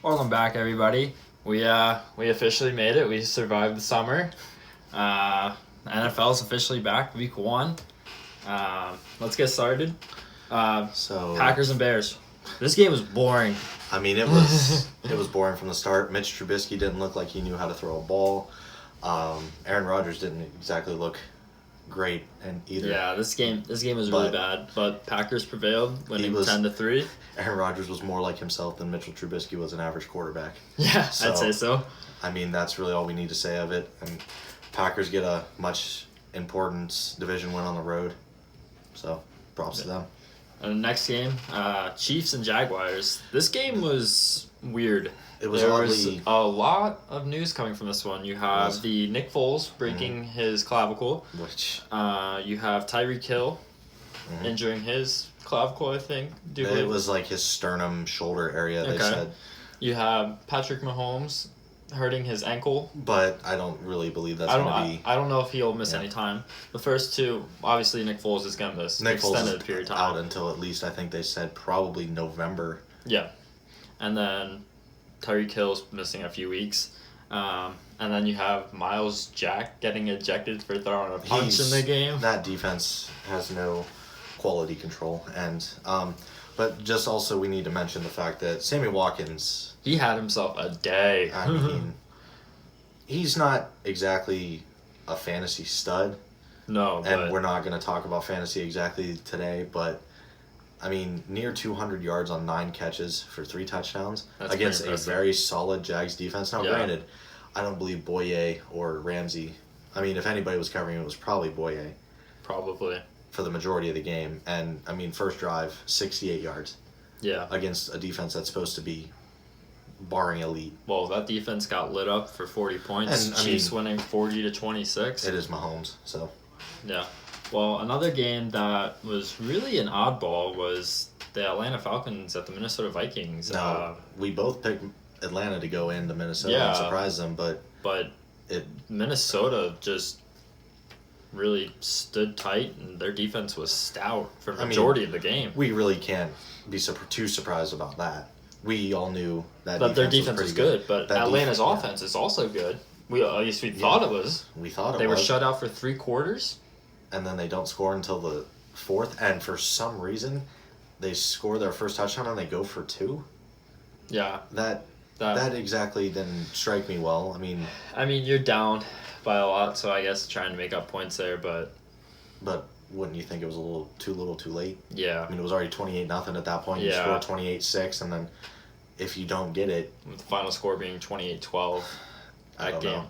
Welcome back, everybody. We officially made it. We survived the summer. NFL's officially back, week 1. Let's get started. Packers and Bears. This game was boring. I mean, it was boring from the start. Mitch Trubisky didn't look like he knew how to throw a ball. Aaron Rodgers didn't exactly look great and either. Yeah, this game was really bad, but Packers prevailed, winning 10-3. Aaron Rodgers was more like himself than Mitchell Trubisky was an average quarterback. Yeah, I'd say so. I mean, that's really all we need to say of it. And Packers get a much important division win on the road. So, props to them. And the next game, Chiefs and Jaguars. This game was weird. There was a lot of news coming from this one. You have the Nick Foles breaking his clavicle. Which you have Tyreek Hill injuring his clavicle, I think. It was like his sternum shoulder area, they said. You have Patrick Mahomes hurting his ankle. But I don't really believe that's going to be... I don't know if he'll miss any time. The first two, obviously Nick Foles is going to miss an extended period of time. Out until at least, I think they said, probably November. Yeah. And then Tyreek Hill's missing a few weeks. And then you have Miles Jack getting ejected for throwing a punch in the game. That defense has no quality control. And but just also we need to mention the fact that Sammy Watkins... He had himself a day. I mean, he's not exactly a fantasy stud. No, and we're not going to talk about fantasy exactly today, but... I mean, near 200 yards on 9 catches for 3 touchdowns against a very solid Jags defense. Now, granted, I don't believe Boye or Ramsey. I mean, if anybody was covering it was probably Boye. Probably. For the majority of the game. And, I mean, first drive, 68 yards. Yeah. Against a defense that's supposed to be barring elite. Well, that defense got lit up for 40 points. And, Chiefs winning 40-26. It is Mahomes, so. Yeah. Well, another game that was really an oddball was the Atlanta Falcons at the Minnesota Vikings. No, we both picked Atlanta to go into Minnesota and surprise them, but Minnesota just really stood tight, and their defense was stout for the majority of the game. We really can't be too surprised about that. We all knew that their defense was good, but Atlanta's offense is also good. At least we thought it was. We thought it was. They were shut out for 3 quarters. And then they don't score until the 4th, and for some reason, they score their first touchdown and they go for 2. Yeah, that exactly didn't strike me well. I mean, you're down by a lot, so I guess trying to make up points there, but wouldn't you think it was a little too late? Yeah, I mean, it was already 28-0 at that point. You score 28-6, and then if you don't get it, with the final score being 28-12, that game.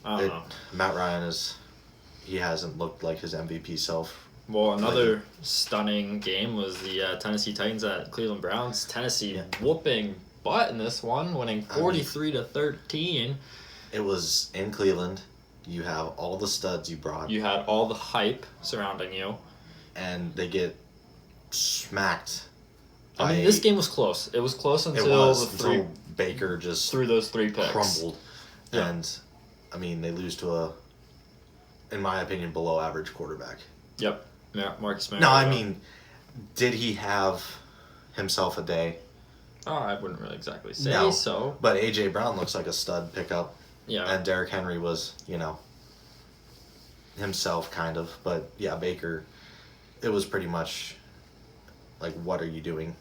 I don't know. Matt Ryan He hasn't looked like his MVP self. Well, another stunning game was the Tennessee Titans at Cleveland Browns. Tennessee whooping butt in this one, winning 43-13. It was in Cleveland. You have all the studs you brought. You had all the hype surrounding you. And they get smacked. I mean, this game was close. It was close until Baker just threw those 3 picks. Crumbled. Yeah. And, I mean, they lose to a, in my opinion, below average quarterback. Yep. Marcus Mariota. No, I mean, did he have himself a day? Oh, I wouldn't really exactly say so. But A.J. Brown looks like a stud pickup. Yeah. And Derrick Henry was, himself kind of. But, yeah, Baker, it was pretty much like, what are you doing?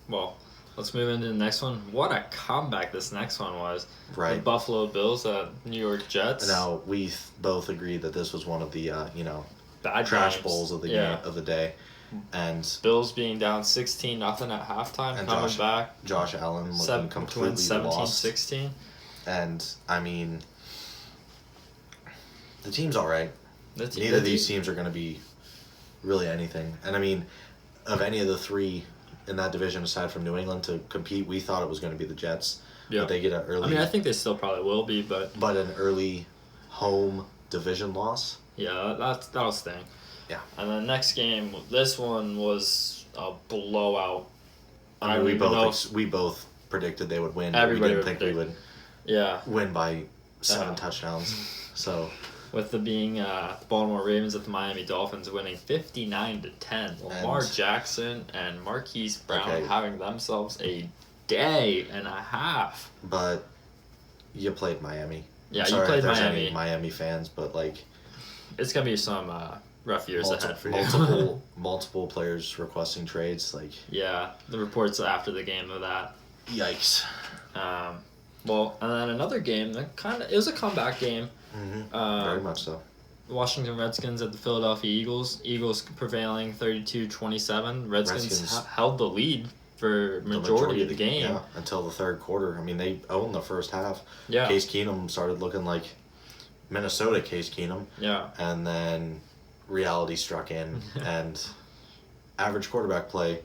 Well, let's move into the next one. What a comeback this next one was. Right. The Buffalo Bills at New York Jets. Now, we both agreed that this was one of the, bad trash games. bowls of the game, of the day. And Bills being down 16-0 at halftime, and coming back. Josh Allen looking completely 17-16. And, I mean, the team's all right. Neither of these teams are going to be really anything. And, I mean, of any of the 3 in that division aside from New England to compete, we thought it was going to be the Jets. Yeah. But they get an early... I mean, I think they still probably will be, but... But an early home division loss. Yeah, that'll sting. Yeah. And the next game, this one was a blowout. I mean, we both predicted they would win. Everybody we didn't think we would win by 7 touchdowns. So... With the Baltimore Ravens at the Miami Dolphins winning 59-10. Lamar Jackson and Marquise Brown having themselves a day and a half. But you played Miami. Yeah, Sorry you played if there's Miami. Any Miami fans, but like, it's gonna be some rough years ahead for you. multiple players requesting trades. Like, yeah, the reports after the game of that. Yikes. Well, and then another game that it was a comeback game. Mm-hmm. Very much so. Washington Redskins at the Philadelphia Eagles. Eagles prevailing 32-27. Redskins held the lead for majority of the game. Yeah, until the third quarter. I mean, they owned the first half. Yeah. Case Keenum started looking like Minnesota Case Keenum. Yeah. And then reality struck in, and average quarterback play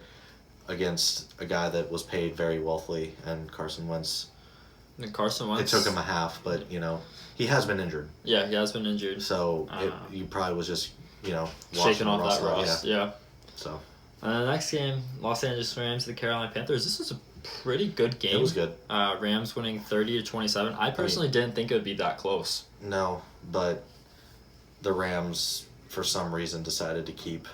against a guy that was paid very wealthily, and Carson Wentz. It took him a half, but he has been injured. Yeah, he has been injured. So he probably was just shaking off that rust. Yeah. So. And the next game, Los Angeles Rams, the Carolina Panthers. This was a pretty good game. It was good. Rams winning 30-27. I personally didn't think it would be that close. No, but the Rams, for some reason, decided to keep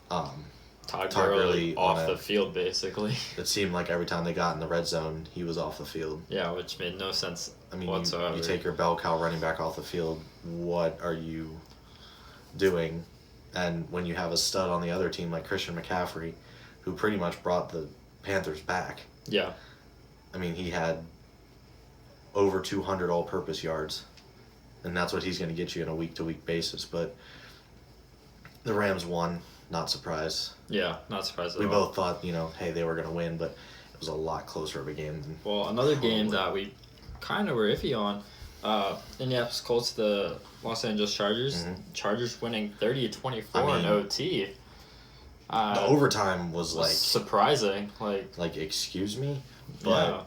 Todd Gurley off the field, basically. It seemed like every time they got in the red zone, he was off the field. Yeah, which made no sense whatsoever. You take your bell cow running back off the field, what are you doing? And when you have a stud on the other team like Christian McCaffrey, who pretty much brought the Panthers back. Yeah. I mean, he had over 200 all-purpose yards, and that's what he's going to get you on a week-to-week basis. But the Rams won. Not surprised. Yeah, not surprised at all. We both thought, hey, they were going to win, but it was a lot closer of a game. Another game that we kind of were iffy on, Indianapolis Colts, the Los Angeles Chargers. Mm-hmm. Chargers winning 30-24 in OT. The overtime was like surprising. Like, excuse me? But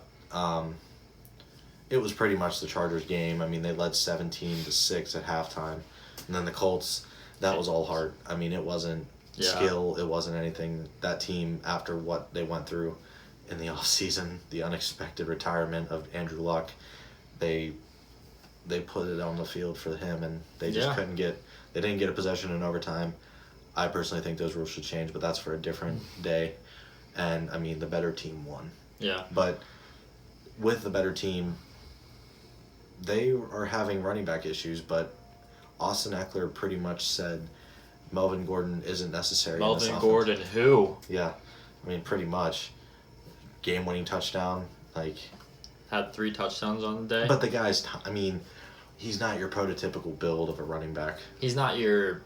it was pretty much the Chargers game. I mean, they led 17-6 at halftime. And then the Colts, that was all heart. I mean, it wasn't skill, it wasn't anything. That team, after what they went through in the offseason, the unexpected retirement of Andrew Luck, they put it on the field for him, and they just they didn't get a possession in overtime. I personally think those rules should change, but that's for a different day. And, I mean, the better team won. Yeah. But with the better team, they are having running back issues, but Austin Eckler pretty much said Melvin Gordon isn't necessary. Melvin Gordon who? Yeah. I mean, pretty much. Game-winning touchdown, had 3 touchdowns on the day. But the guy's, he's not your prototypical build of a running back. He's not your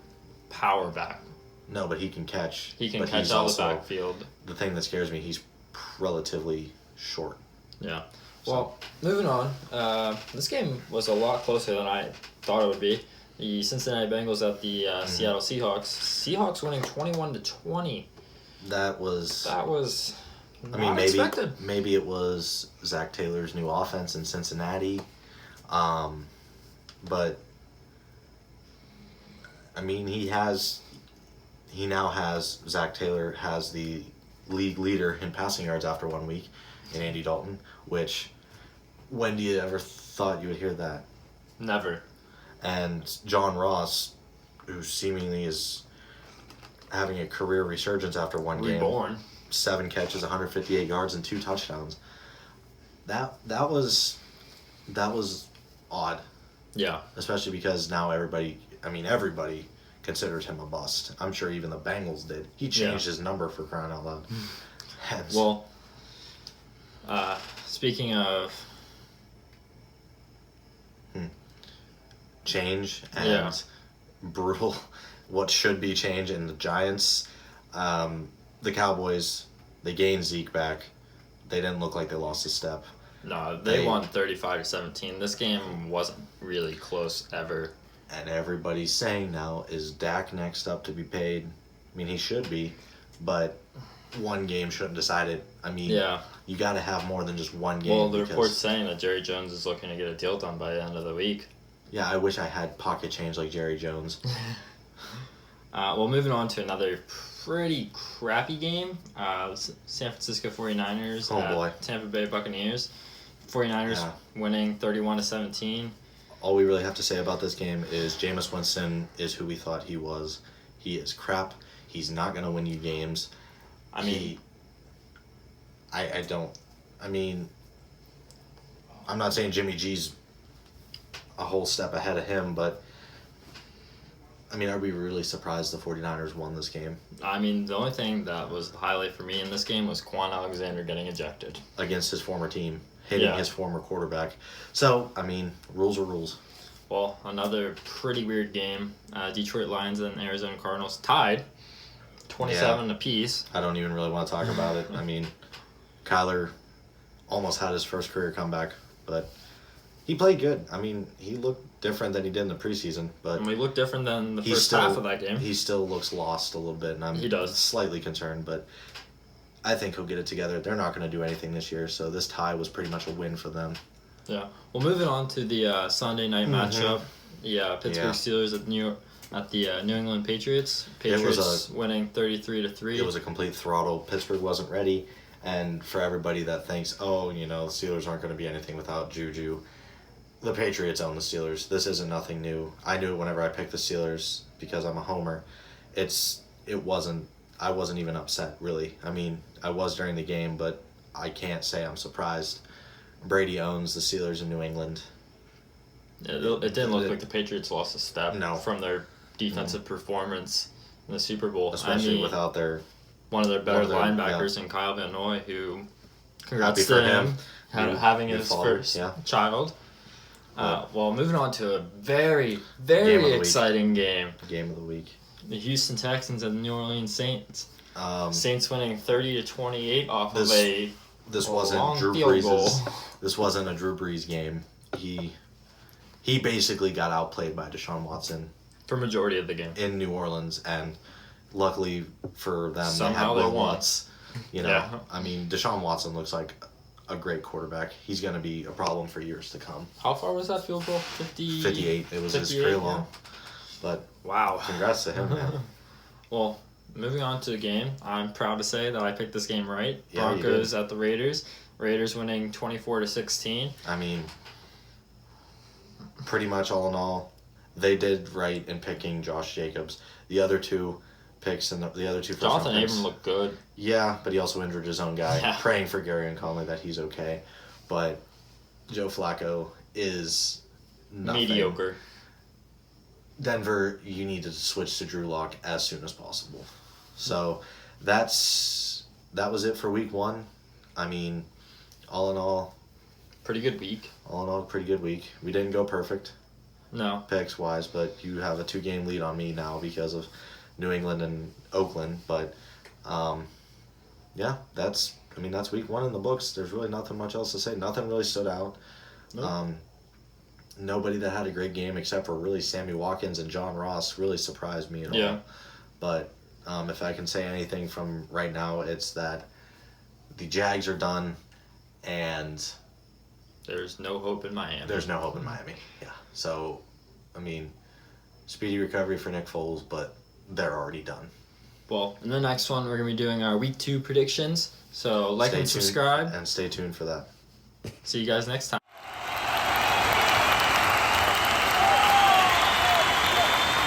power back. No, but he can catch. He can catch out of the backfield. The thing that scares me, he's relatively short. Yeah. Well, moving on. This game was a lot closer than I thought it would be. The Cincinnati Bengals at the Seattle Seahawks. Seahawks winning 21-20. That was expected. Maybe it was Zach Taylor's new offense in Cincinnati. But I mean, Zach Taylor has the league leader in passing yards after 1 week in Andy Dalton, which, when do you ever thought you would hear that? Never. And John Ross, who seemingly is having a career resurgence after one Reborn. game. 7 catches, 158 yards, and 2 touchdowns. That was odd. Yeah. Especially because now everybody considers him a bust. I'm sure even the Bengals did. He changed his number, for crying out loud. Well, speaking of change and brutal, what should be change in the Giants, the Cowboys, they gained Zeke back. They didn't look like they lost a step. No, they won 35-17. This game wasn't really close ever. And everybody's saying now, is Dak next up to be paid? I mean, he should be, but one game shouldn't decide it. I mean, you got to have more than just one game. Well, the report's saying that Jerry Jones is looking to get a deal done by the end of the week. Yeah, I wish I had pocket change like Jerry Jones. Well, moving on to another pretty crappy game. San Francisco 49ers at Tampa Bay Buccaneers. 49ers winning 31-17. All we really have to say about this game is Jameis Winston is who we thought he was. He is crap. He's not going to win you games. I I mean, I'm not saying Jimmy G's a whole step ahead of him, but I mean, are we really surprised the 49ers won this game? I mean, the only thing that was the highlight for me in this game was Quan Alexander getting ejected. Against his former team, hitting his former quarterback. So, I mean, rules are rules. Well, another pretty weird game. Detroit Lions and Arizona Cardinals tied 27 apiece. I don't even really want to talk about it. I mean, Kyler almost had his first career comeback, but he played good. I mean, he looked different than he did in the preseason, but he looked different than the first half of that game. He still looks lost a little bit, and I'm slightly concerned, but I think he'll get it together. They're not going to do anything this year, so this tie was pretty much a win for them. Yeah. Well, moving on to the Sunday night matchup, Pittsburgh Steelers at the New England Patriots. Patriots winning 33-3. It was a complete throttle. Pittsburgh wasn't ready, and for everybody that thinks, the Steelers aren't going to be anything without Juju. The Patriots own the Steelers. This isn't nothing new. I knew it whenever I picked the Steelers because I'm a homer. I wasn't even upset, really. I mean, I was during the game, but I can't say I'm surprised. Brady owns the Steelers in New England. It didn't look like the Patriots lost a step from their defensive performance in the Super Bowl. Especially without one of their better linebackers in Kyle Van Noy, who, congrats to him, having his first child. Well, moving on to a very, very exciting game. Game of the week. The Houston Texans and the New Orleans Saints. Saints winning 30-28 off of a long field goal. This wasn't a Drew Brees game. He basically got outplayed by Deshaun Watson for majority of the game in New Orleans, and luckily for them, somehow they had Will Lutz. I mean, Deshaun Watson looks like a great quarterback. He's going to be a problem for years to come. How far was that field goal? 58. It was pretty long. But wow, congrats to him, man. Well, moving on to the game, I'm proud to say that I picked this game right. Broncos at the Raiders. Raiders winning 24-16. I mean, pretty much all in all, they did right in picking Josh Jacobs. The other two picks and the other two first Jonathan Abram looked good. Yeah, but he also injured his own guy. Yeah. Praying for Gary and Conley that he's okay. But Joe Flacco is nothing. Mediocre. Denver, you need to switch to Drew Lock as soon as possible. So that was it for week 1. I mean, all in all, pretty good week. All in all, pretty good week. We didn't go perfect. No. Picks wise, but you have a 2-game lead on me now because of New England and Oakland. But that's week 1 in the books. There's really nothing much else to say. Nothing really stood out. Nope. Nobody that had a great game except for really Sammy Watkins and John Ross really surprised me at all. But if I can say anything from right now, it's that the Jags are done, and there's no hope in Miami. Yeah. So, I mean, speedy recovery for Nick Foles, but they're already done. Well, in the next one, we're going to be doing our week 2 predictions. So, like and subscribe. And stay tuned for that. See you guys next time.